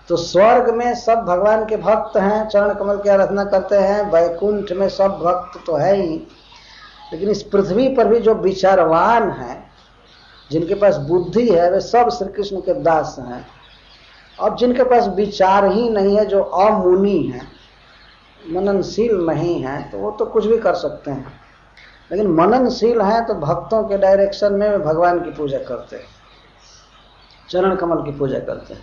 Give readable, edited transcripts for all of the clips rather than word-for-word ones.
तो स्वर्ग में सब भगवान के भक्त हैं, चरण कमल की आराधना करते हैं, वैकुंठ में सब भक्त तो है ही, लेकिन इस पृथ्वी पर भी जो विचारवान हैं, जिनके पास बुद्धि है, वे सब श्री कृष्ण के दास हैं। अब जिनके पास विचार ही नहीं है, जो अमुनि है, मननशील नहीं है, तो वो तो कुछ भी कर सकते हैं, लेकिन मननशील हैं तो भक्तों के डायरेक्शन में वे भगवान की पूजा करते हैं, चरण कमल की पूजा करते हैं।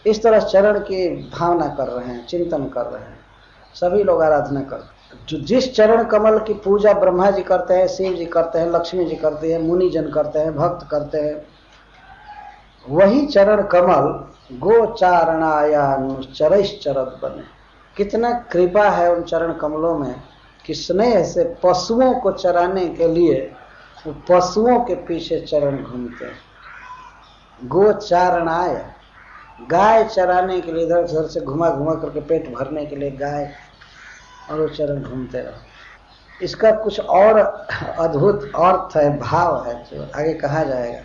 इस तरह चरण की भावना कर रहे हैं, चिंतन कर रहे हैं, सभी लोग आराधना करते हैं। जो जिस चरण कमल की पूजा ब्रह्मा जी करते हैं, शिव जी करते हैं, लक्ष्मी जी करते हैं, मुनि जन करते हैं, भक्त करते हैं, वही चरण कमल गोचारणायानुचरैश्चरत बने। कितना कृपा है उन चरण कमलों में कि स्नेह से पशुओं को चराने के लिए वो पशुओं के पीछे चरण घूमते हैं। गोचारणाय, गाय चराने के लिए इधर उधर से घुमा घुमा करके पेट भरने के लिए गाय, और वो चरण घूमते रहो। इसका कुछ और अद्भुत अर्थ है, भाव है, जो आगे कहा जाएगा।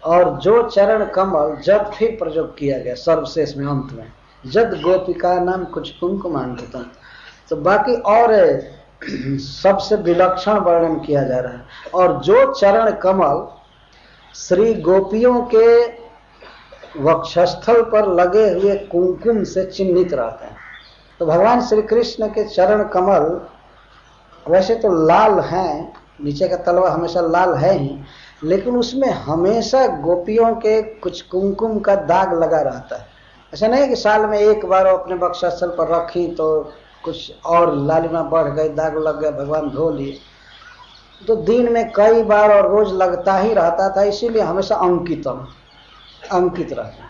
और जो चरण कमल जब फिर प्रयोग किया गया सर्वशेष में अंत में, जद गोपिका नाम कुछ कुंकुमांकितम, तो बाकी और सबसे विलक्षण वर्णन किया जा रहा है। और जो चरण कमल श्री गोपियों के वक्षस्थल पर लगे हुए कुंकुम से चिन्हित रहते हैं। तो भगवान श्री कृष्ण के चरण कमल वैसे तो लाल हैं, नीचे का तलवा हमेशा लाल है ही, लेकिन उसमें हमेशा गोपियों के कुछ कुंकुम का दाग लगा रहता है। ऐसा नहीं कि साल में एक बार वो अपने वक्षस्थल पर रखी तो कुछ और लालिमा बढ़ गई, दाग लग गया, भगवान धो लिए। तो दिन में कई बार और रोज लगता ही रहता था, इसीलिए हमेशा अंकित रहता है।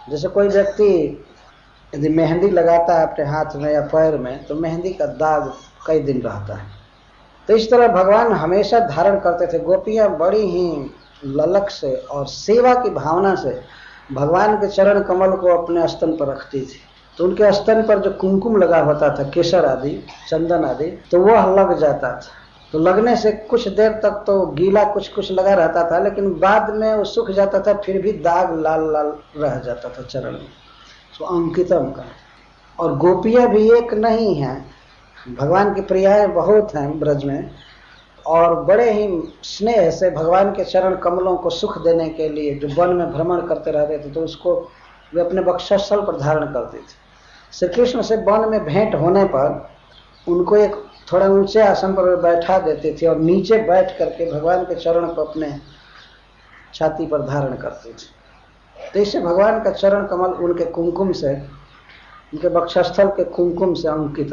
जैसे कोई व्यक्ति यदि मेहंदी लगाता है अपने हाथ में या पैर में, तो मेहंदी का दाग कई दिन रहता है। तो इस तरह भगवान हमेशा धारण करते थे। गोपियां बड़ी ही ललक से और सेवा की भावना से भगवान के चरण कमल को अपने स्तन पर रखती थी। तो उनके स्तन पर जो कुमकुम लगा होता था, केसर आदि, चंदन आदि, तो वह लग जाता था। तो लगने से कुछ देर तक तो गीला कुछ कुछ लगा रहता था, लेकिन बाद में वो सूख जाता था, फिर भी दाग लाल लाल रह जाता था चरण में। तो अंकितम का। और गोपियां भी एक नहीं हैं, भगवान की प्रियाएं बहुत हैं ब्रज में, और बड़े ही स्नेह से भगवान के चरण कमलों को सुख देने के लिए जो वन में भ्रमण करते रहते थे, तो उसको वे अपने वक्षस्थल पर धारण करते थे। श्री कृष्ण से वन में भेंट होने पर उनको एक थोड़ा ऊंचे आसन पर बैठा देते थे और नीचे बैठ करके भगवान के चरण को अपने छाती पर धारण करते थे। तो इससे भगवान का चरण कमल उनके कुमकुम से, उनके वक्षस्थल के कुमकुम से अंकित